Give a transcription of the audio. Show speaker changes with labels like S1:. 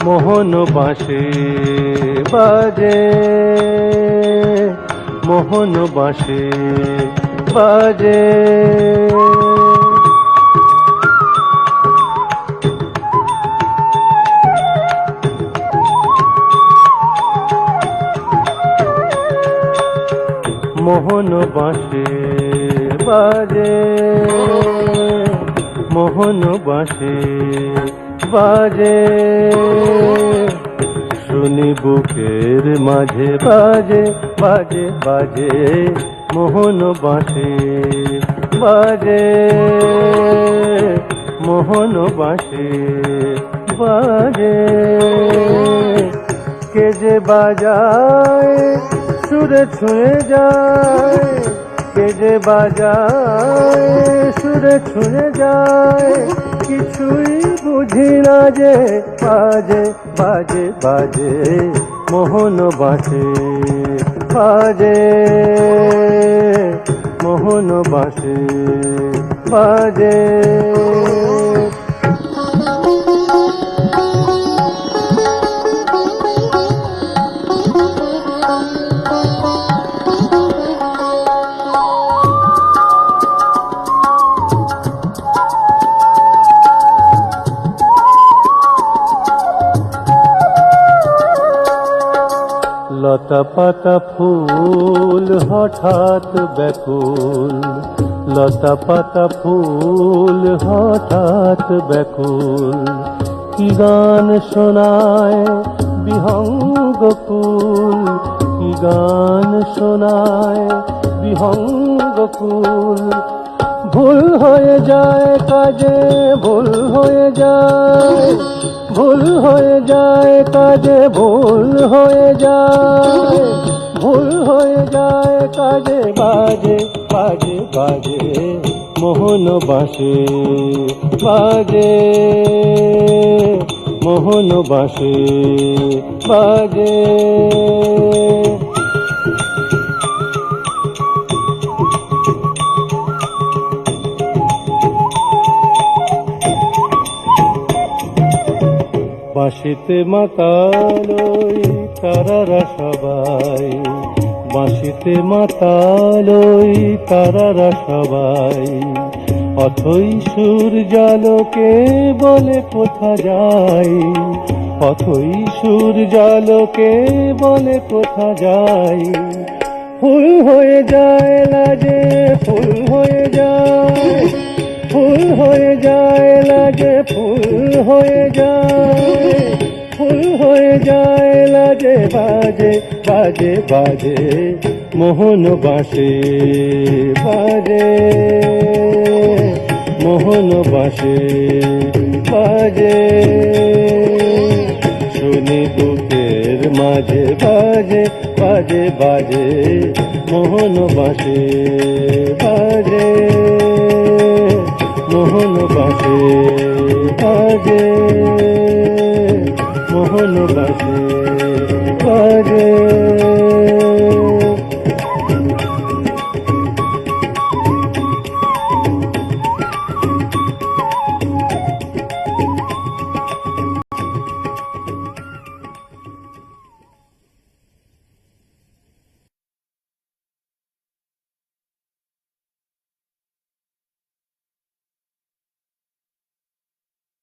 S1: মোহন বাঁশি বাজে, মোহন বাঁশি বাজে, মোহন বাঁশি বাজে, মোহন বাঁশি বাজে, শুনি বুকের মাঝে বাজে বাজে বাজে, মোহন বাঁশি বাজে, মোহন বাঁশি বাজে। কে যে বাজায় সুরে ছুঁয়ে যায়, কে যে বাজায় সুরে ছুঁয়ে যায়, কিছুই বুঝি না যে বাজে বাজে বাজে, মোহন বাঁশি বাজে, মোহন বাঁশি বাজে। লতা পাতা ফুল হঠাৎ ব্যাকুল, লতা পাতা ফুল হঠাৎ ব্যাকুল, কি গান শোনায় বিহঙ্গ কুল, কি গান শোনায় বিহঙ্গ কুল। ভুল হয়ে যায় কাজে, ভুল হয়ে যায়, ভুল হয়ে যায় কাজে, ভুল হয়ে যায়, ভুল হয়ে যায় কাজে, বাজে বাজে বাজে, মোহন বাঁশি বাজে, মোহন বাঁশি বাজে। বাঁশিতে মাতাল ওই তারারা সবাই, বাঁশিতে মাতাল ওই তারারা সবাই, অথই সুর জালকে বলে কোথা যাই, অথই সুর জালকে বলে কোথা যাই। ফুল হয়ে যায় লাজে, ফুল হয়ে যায়, ফুল হয়ে যায় লাজে, ফুল হয়ে যায়, ফুল হয়ে যায় লাজে, বাজে বাজে বাজে, মোহন বাঁশি বাজে, মোহন বাঁশি বাজে, শুনি বুকের মাঝে বাজে বাজে বাজে, মোহন বাঁশি বাজে, মোহন বাঁশি বাজে, মোহন বাঁশি।